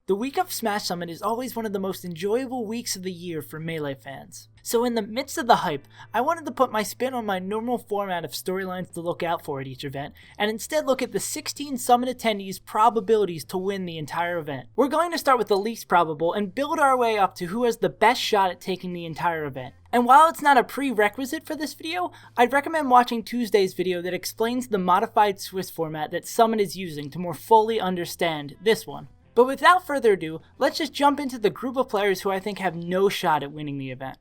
The week of Smash Summit is always one of the most enjoyable weeks of the year for Melee fans. So in the midst of the hype, I wanted to put my spin on my normal format of storylines to look out for at each event, and instead look at the 16 Summit attendees' probabilities to win the entire event. We're going to start with the least probable and build our way up to who has the best shot at taking the entire event. And while it's not a prerequisite for this video, I'd recommend watching Tuesday's video that explains the modified Swiss format that Summit is using to more fully understand this one. But without further ado, let's just jump into the group of players who I think have no shot at winning the event.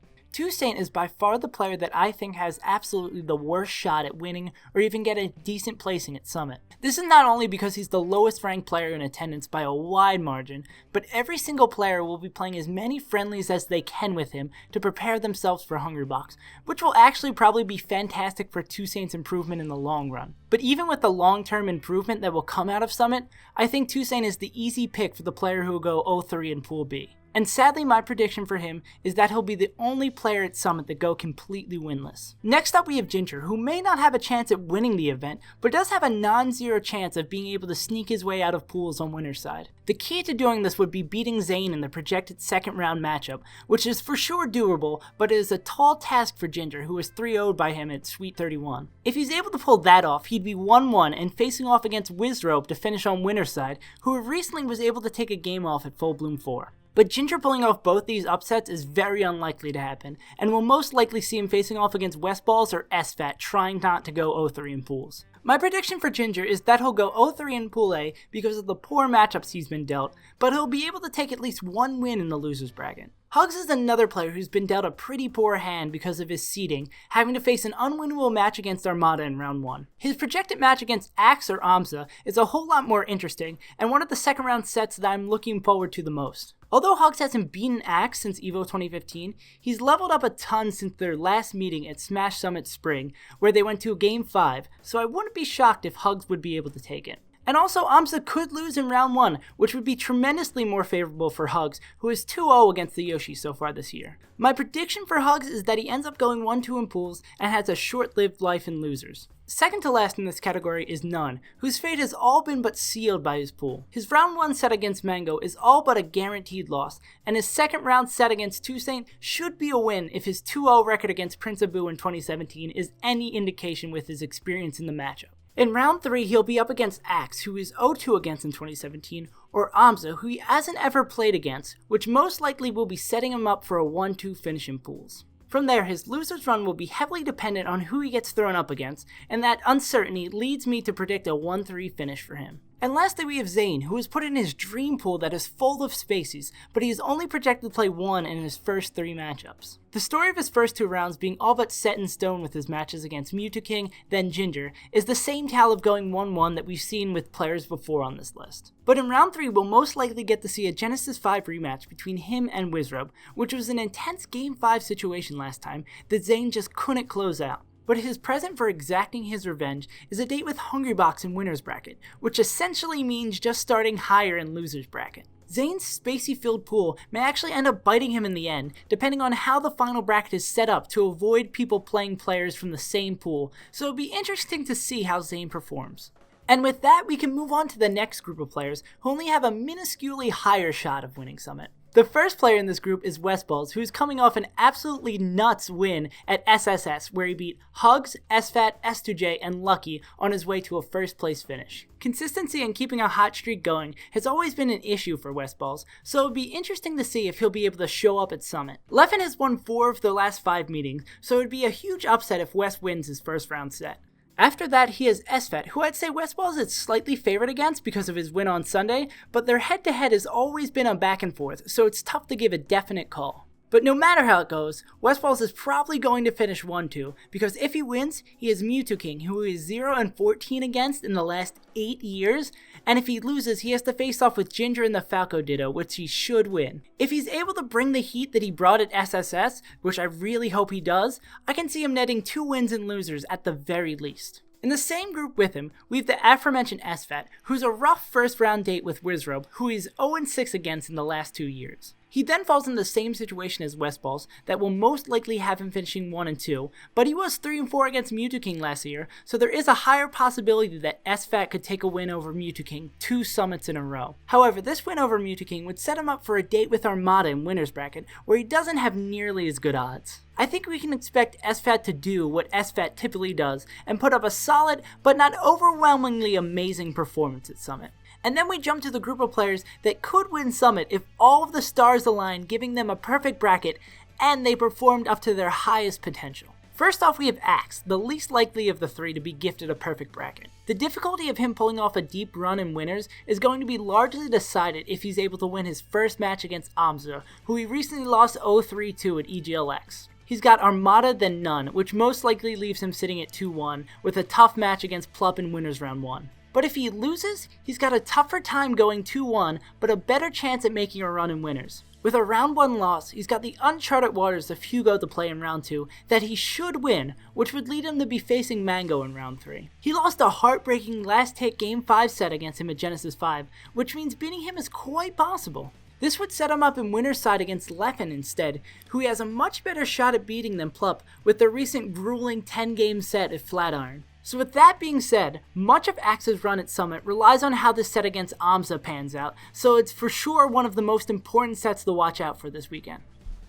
Zane is by far the player that I think has absolutely the worst shot at winning or even get a decent placing at Summit. This is not only because he's the lowest ranked player in attendance by a wide margin, but every single player will be playing as many friendlies as they can with him to prepare themselves for Hungrybox, which will actually probably be fantastic for Zane's improvement in the long run. But even with the long-term improvement that will come out of Summit, I think Zane is the easy pick for the player who will go 0-3 in Pool B. And sadly, my prediction for him is that he'll be the only player at Summit that go completely winless. Next up we have Ginger, who may not have a chance at winning the event, but does have a non-zero chance of being able to sneak his way out of pools on winner's side. The key to doing this would be beating Zane in the projected second round matchup, which is for sure doable, but it is a tall task for Ginger, who was 3-0'd by him at Sweet 31. If he's able to pull that off, he'd be 1-1 and facing off against Wizrope to finish on winner's side, who recently was able to take a game off at Full Bloom 4. But Ginger pulling off both these upsets is very unlikely to happen, and we'll most likely see him facing off against Westballs or SFAT, trying not to go 0-3 in pools. My prediction for Ginger is that he'll go 0-3 in Pool A because of the poor matchups he's been dealt, but he'll be able to take at least one win in the loser's bracket. Hugs is another player who's been dealt a pretty poor hand because of his seeding, having to face an unwinnable match against Armada in round 1. His projected match against Axe or Amza is a whole lot more interesting, and one of the second round sets that I'm looking forward to the most. Although Hugs hasn't beaten Axe since EVO 2015, he's leveled up a ton since their last meeting at Smash Summit Spring, where they went to Game 5, so I wouldn't be shocked if Hugs would be able to take it. And also, Amza could lose in round 1, which would be tremendously more favorable for Hugs, who is 2-0 against the Yoshi so far this year. My prediction for Hugs is that he ends up going 1-2 in pools and has a short-lived life in losers. Second to last in this category is None, whose fate has all been but sealed by his pool. His round 1 set against Mango is all but a guaranteed loss, and his second round set against Zane should be a win if his 2-0 record against Prince Abu in 2017 is any indication with his experience in the matchup. In round 3, he'll be up against Axe, who is 0-2 against in 2017, or Amza, who he hasn't ever played against, which most likely will be setting him up for a 1-2 finish in pools. From there, his loser's run will be heavily dependent on who he gets thrown up against, and that uncertainty leads me to predict a 1-3 finish for him. And lastly, we have Zane, who is put in his dream pool that is full of spaces, but he is only projected to play 1 in his first 3 matchups. The story of his first 2 rounds being all but set in stone with his matches against Mewtwo King, then Ginger, is the same tale of going 1-1 that we've seen with players before on this list. But in round 3, we'll most likely get to see a Genesis 5 rematch between him and Wizrobe, which was an intense Game 5 situation last time that Zane just couldn't close out. But his present for exacting his revenge is a date with Hungrybox in winner's bracket, which essentially means just starting higher in loser's bracket. Zane's spacey-filled pool may actually end up biting him in the end, depending on how the final bracket is set up to avoid people playing players from the same pool, so it'll be interesting to see how Zane performs. And with that, we can move on to the next group of players who only have a minusculely higher shot of winning Summit. The first player in this group is Westballs, who's coming off an absolutely nuts win at SSS, where he beat Hugs, SFAT, S2J, and Lucky on his way to a first place finish. Consistency and keeping a hot streak going has always been an issue for Westballs, so it'll be interesting to see if he'll be able to show up at Summit. Leffen has won 4 of the last 5 meetings, so it'd be a huge upset if West wins his first round set. After that, he has SFAT, who I'd say Westballs is slightly favored against because of his win on Sunday, but their head-to-head has always been a back and forth, so it's tough to give a definite call. But no matter how it goes, Westballs is probably going to finish 1-2, because if he wins, he is Mewtwo King, who he is 0-14 against in the last 8 years, and if he loses, he has to face off with Ginger in the Falco Ditto, which he should win. If he's able to bring the heat that he brought at SSS, which I really hope he does, I can see him netting 2 wins and losers at the very least. In the same group with him, we have the aforementioned SFAT, who's a rough first round date with Wizrobe, who he's 0-6 against in the last 2 years. He then falls in the same situation as Westballs that will most likely have him finishing 1 and 2, but he was 3 and 4 against Mewtwo last year, so there is a higher possibility that SFAT could take a win over Mewtwo 2 summits in a row. However, this win over Mewtwo would set him up for a date with Armada in winner's bracket, where he doesn't have nearly as good odds. I think we can expect SFAT to do what SFAT typically does and put up a solid but not overwhelmingly amazing performance at Summit. And then we jump to the group of players that could win Summit if all of the stars align, giving them a perfect bracket and they performed up to their highest potential. First off, we have Axe, the least likely of the three to be gifted a perfect bracket. The difficulty of him pulling off a deep run in winners is going to be largely decided if he's able to win his first match against Amza, who he recently lost 0-3 to at EGLX. He's got Armada then none, which most likely leaves him sitting at 2-1, with a tough match against Plup in winners round 1. But if he loses, he's got a tougher time going 2-1, but a better chance at making a run in winners. With a round 1 loss, he's got the uncharted waters of Hugo to play in round 2 that he should win, which would lead him to be facing Mango in round 3. He lost a heartbreaking last hit game 5 set against him at Genesis 5, which means beating him is quite possible. This would set him up in winner's side against Leffen instead, who he has a much better shot at beating than Plup with the recent grueling 10-game set at Flatiron. So with that being said, much of Axe's run at Summit relies on how this set against Amza pans out, so it's for sure one of the most important sets to watch out for this weekend.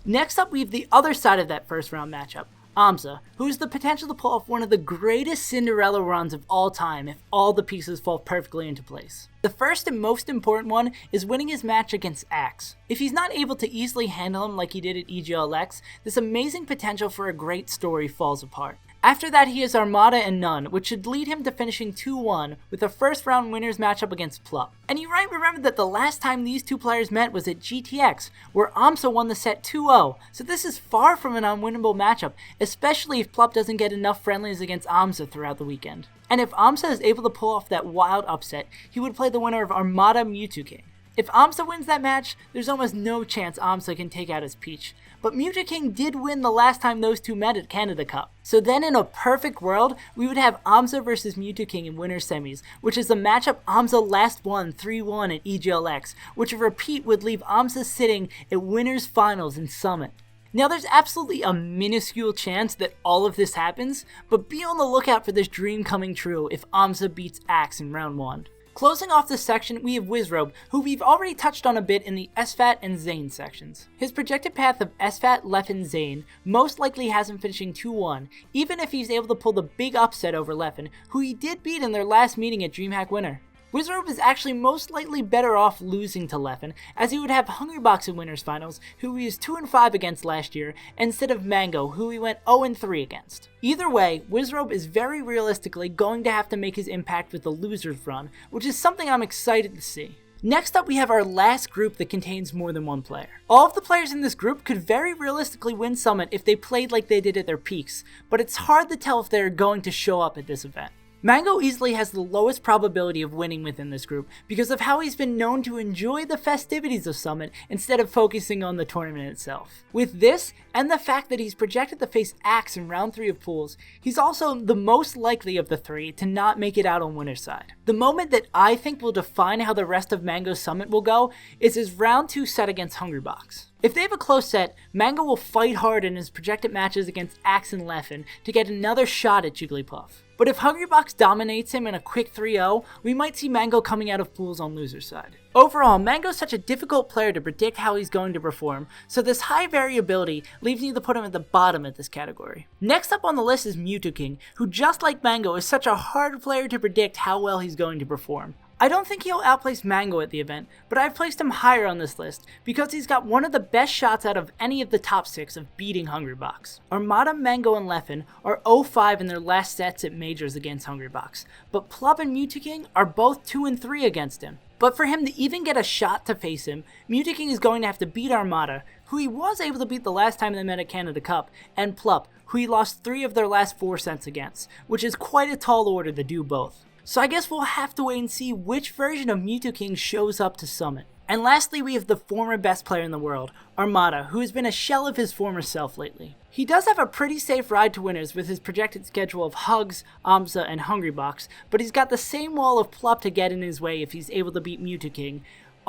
Next up, we have the other side of that first round matchup, Amza, who has the potential to pull off one of the greatest Cinderella runs of all time if all the pieces fall perfectly into place. The first and most important one is winning his match against Axe. If he's not able to easily handle him like he did at EGLX, this amazing potential for a great story falls apart. After that, he has Armada and none, which should lead him to finishing 2-1 with a first round winners matchup against Plup. And you might remember that the last time these two players met was at GTX, where Amsa won the set 2-0, so this is far from an unwinnable matchup, especially if Plup doesn't get enough friendlies against Amsa throughout the weekend. And if Amsa is able to pull off that wild upset, he would play the winner of Armada Mewtwo. If Amsa wins that match, there's almost no chance Amsa can take out his Peach. But Mewtwo did win the last time those two met at Canada Cup. So then in a perfect world, we would have Amsa versus Mewtwo in winners semis, which is the matchup Amsa last won 3-1 at EGLX, which a repeat would leave Amsa sitting at winners finals in Summit. Now there's absolutely a minuscule chance that all of this happens, but be on the lookout for this dream coming true if Amsa beats Axe in round 1. Closing off this section, we have Wizrobe, who we've already touched on a bit in the SFAT and Zane sections. His projected path of SFAT, Leffen, Zane most likely has him finishing 2-1, even if he's able to pull the big upset over Leffen, who he did beat in their last meeting at DreamHack Winner. Wizrobe is actually most likely better off losing to Leffen, as he would have Hungrybox in winners finals, who he was 2-5 against last year, instead of Mango, who he went 0-3 against. Either way, Wizrobe is very realistically going to have to make his impact with the losers run, which is something I'm excited to see. Next up, we have our last group that contains more than one player. All of the players in this group could very realistically win Summit if they played like they did at their peaks, but it's hard to tell if they're going to show up at this event. Mango easily has the lowest probability of winning within this group because of how he's been known to enjoy the festivities of Summit instead of focusing on the tournament itself. With this, and the fact that he's projected to face Axe in round 3 of pools, he's also the most likely of the three to not make it out on winner's side. The moment that I think will define how the rest of Mango's Summit will go is his round 2 set against Hungrybox. If they have a close set, Mango will fight hard in his projected matches against Axe and Leffen to get another shot at Jigglypuff. But if Hungrybox dominates him in a quick 3-0, we might see Mango coming out of pools on loser's side. Overall, Mango's such a difficult player to predict how he's going to perform, so this high variability leaves me to put him at the bottom of this category. Next up on the list is Mewtwo, who just like Mango is such a hard player to predict how well he's going to perform. I don't think he'll outplace Mango at the event, but I've placed him higher on this list because he's got one of the best shots out of any of the top 6 of beating Hungrybox. Armada, Mango, and Leffen are 0-5 in their last sets at majors against Hungrybox, but Plup and Mewtwo are both 2-3 against him. But for him to even get a shot to face him, Mewtwo is going to have to beat Armada, who he was able to beat the last time they met at Canada Cup, and Plup, who he lost 3 of their last 4 sets against, which is quite a tall order to do both. So I guess we'll have to wait and see which version of Mewtwo shows up to Summit. And lastly, we have the former best player in the world, Armada, who has been a shell of his former self lately. He does have a pretty safe ride to winners with his projected schedule of Hugs, Amsa, and Hungrybox, but he's got the same wall of Plup to get in his way if he's able to beat Mewtwo,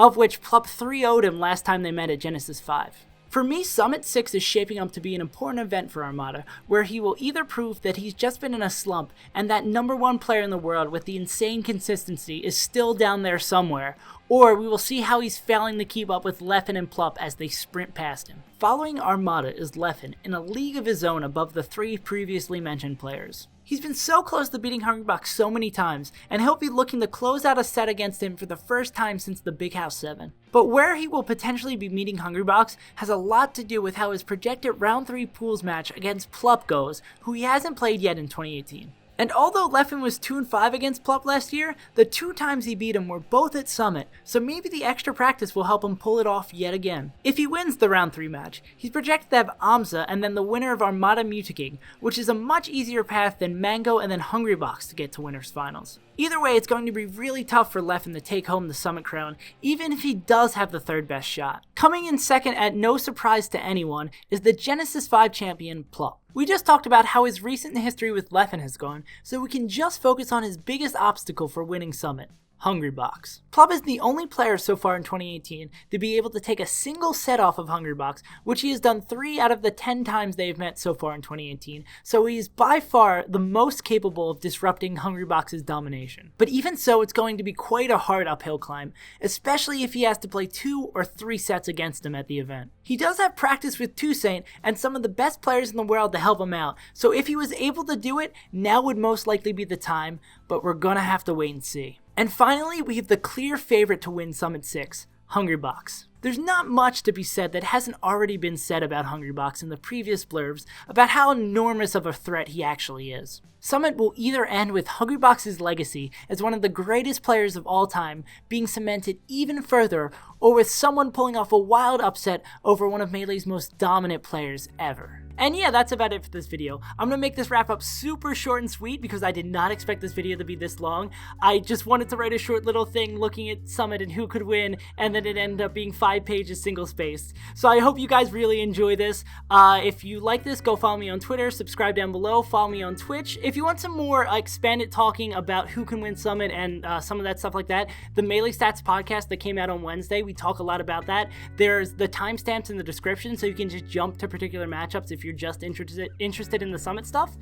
of which Plup 3-0'd him last time they met at Genesis 5. For me, Summit 6 is shaping up to be an important event for Armada, where he will either prove that he's just been in a slump and that #1 player in the world with the insane consistency is still down there somewhere, or we will see how he's failing to keep up with Leffen and Plup as they sprint past him. Following Armada is Leffen in a league of his own above the 3 previously mentioned players. He's been so close to beating Hungrybox so many times, and he'll be looking to close out a set against him for the first time since the Big House 7. But where he will potentially be meeting Hungrybox has a lot to do with how his projected round 3 pools match against Plup goes, who he hasn't played yet in 2018. And although Leffen was 2-5 against Plup last year, the 2 times he beat him were both at Summit, so maybe the extra practice will help him pull it off yet again. If he wins the round 3 match, he's projected to have Amza and then the winner of Armada Mutaking, which is a much easier path than Mango and then Hungrybox to get to winners finals. Either way, it's going to be really tough for Leffen to take home the Summit crown, even if he does have the 3rd best shot. Coming in second at no surprise to anyone is the Genesis 5 champion Plup. We just talked about how his recent history with Leffen has gone, so we can just focus on his biggest obstacle for winning Summit. Hungrybox. Plup is the only player so far in 2018 to be able to take a single set off of Hungrybox, which he has done 3 out of the 10 times they've met so far in 2018, so he is by far the most capable of disrupting Hungrybox's domination. But even so, it's going to be quite a hard uphill climb, especially if he has to play 2 or 3 sets against him at the event. He does have practice with Zane and some of the best players in the world to help him out, so if he was able to do it, now would most likely be the time, but we're gonna have to wait and see. And finally, we have the clear favorite to win Summit 6, Hungrybox. There's not much to be said that hasn't already been said about Hungrybox in the previous blurbs about how enormous of a threat he actually is. Summit will either end with Hungrybox's legacy as one of the greatest players of all time being cemented even further, or with someone pulling off a wild upset over one of Melee's most dominant players ever. And yeah, that's about it for this video. I'm gonna make this wrap up super short and sweet because I did not expect this video to be this long. I just wanted to write a short little thing looking at Summit and who could win, and then it ended up being 5 pages single spaced. So I hope you guys really enjoy this. If you like this, go follow me on Twitter, subscribe down below, follow me on Twitch. If you want some more expanded talking about who can win Summit and some of that stuff like that, the Melee Stats podcast that came out on Wednesday, we talk a lot about that. There's the timestamps in the description, so you can just jump to particular matchups if you're just interested in the Summit stuff.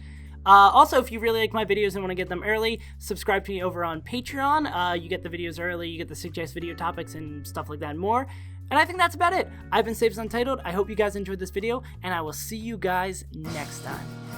Also, if you really like my videos and want to get them early, subscribe to me over on Patreon. You get the videos early, you get the suggest video topics and stuff like that and more. And I think that's about it. I've been SaveAsUntitled. I hope you guys enjoyed this video, and I will see you guys next time.